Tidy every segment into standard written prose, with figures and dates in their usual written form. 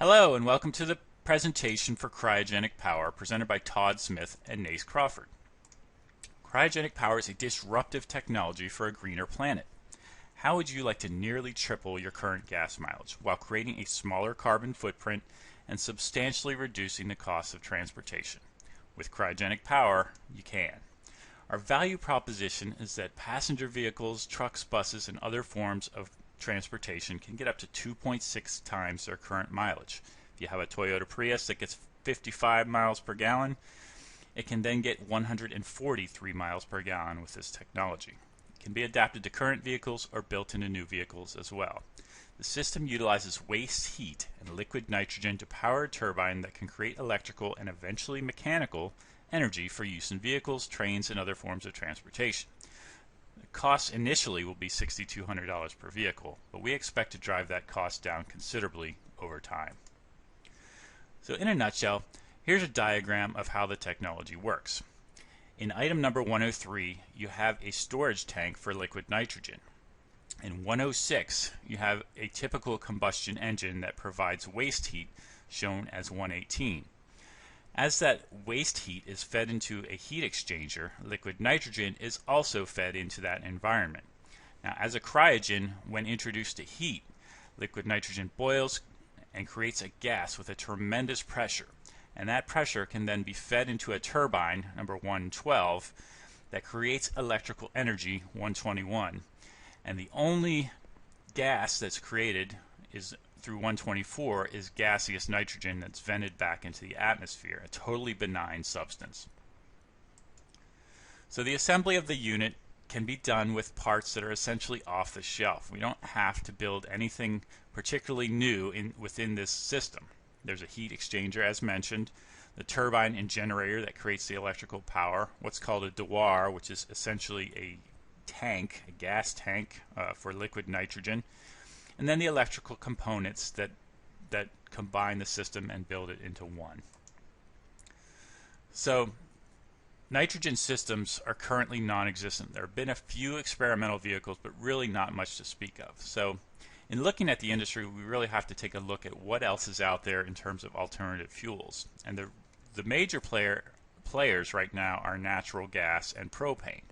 Hello and welcome to the presentation for Cryogenic Power presented by Todd Smith and Nace Crawford. Cryogenic Power is a disruptive technology for a greener planet. How would you like to nearly triple your current gas mileage while creating a smaller carbon footprint and substantially reducing the cost of transportation? With Cryogenic Power, you can. Our value proposition is that passenger vehicles, trucks, buses, and other forms of transportation can get up to 2.6 times their current mileage. If you have a Toyota Prius that gets 55 miles per gallon, it can then get 143 miles per gallon with this technology. It can be adapted to current vehicles or built into new vehicles as well. The system utilizes waste heat and liquid nitrogen to power a turbine that can create electrical and eventually mechanical energy for use in vehicles, trains, and other forms of transportation. The cost initially will be $6,200 per vehicle, but we expect to drive that cost down considerably over time. So in a nutshell, here's a diagram of how the technology works. In item number 103, you have a storage tank for liquid nitrogen. In 106, you have a typical combustion engine that provides waste heat, shown as 118. As that waste heat is fed into a heat exchanger, liquid nitrogen is also fed into that environment. Now, as a cryogen, when introduced to heat, liquid nitrogen boils and creates a gas with a tremendous pressure. And that pressure can then be fed into a turbine, number 112, that creates electrical energy, 121. And the only gas that's created is through 124 is gaseous nitrogen that's vented back into the atmosphere, a totally benign substance. So the assembly of the unit can be done with parts that are essentially off the shelf. We don't have to build anything particularly new within this system. There's a heat exchanger, as mentioned, the turbine and generator that creates the electrical power, what's called a dewar, which is essentially a tank, a gas tank for liquid nitrogen, and then the electrical components that combine the system and build it into one. So nitrogen systems are currently non-existent. There have been a few experimental vehicles, but really not much to speak of. So in looking at the industry, we really have to take a look at what else is out there in terms of alternative fuels. And the major players right now are natural gas and propane.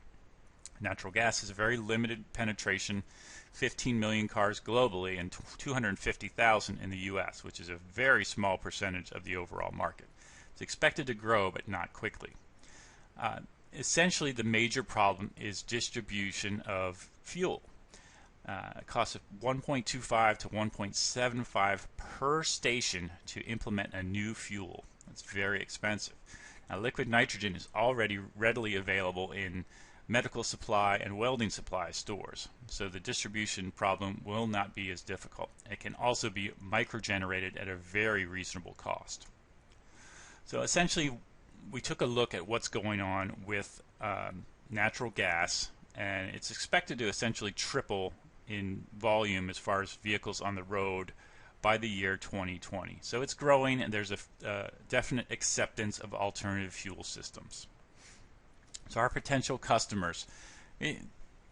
Natural gas has a very limited penetration, 15 million cars globally and 250,000 in the US, which is a very small percentage of the overall market. It's expected to grow, but not quickly. Essentially, the major problem is distribution of fuel. It costs $1.25 to $1.75 per station to implement a new fuel. That's very expensive. Now, liquid nitrogen is already readily available in medical supply and welding supply stores, so the distribution problem will not be as difficult. It can also be microgenerated at a very reasonable cost. So essentially, we took a look at what's going on with natural gas, and it's expected to essentially triple in volume as far as vehicles on the road by the year 2020. So it's growing, and there's a definite acceptance of alternative fuel systems. So our potential customers,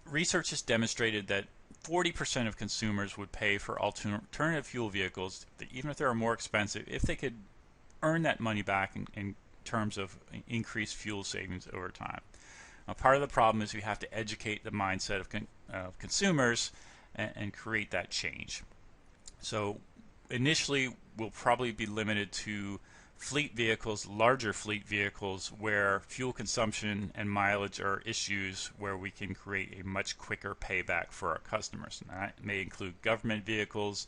research has demonstrated that 40% of consumers would pay for alternative fuel vehicles, even if they are more expensive, if they could earn that money back in terms of increased fuel savings over time. Now, part of the problem is we have to educate the mindset of consumers and create that change. So initially, we'll probably be limited to fleet vehicles, larger fleet vehicles, where fuel consumption and mileage are issues where we can create a much quicker payback for our customers. And that may include government vehicles,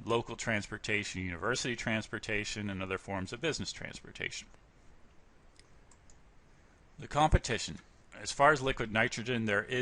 local transportation, university transportation, and other forms of business transportation. The competition. As far as liquid nitrogen, there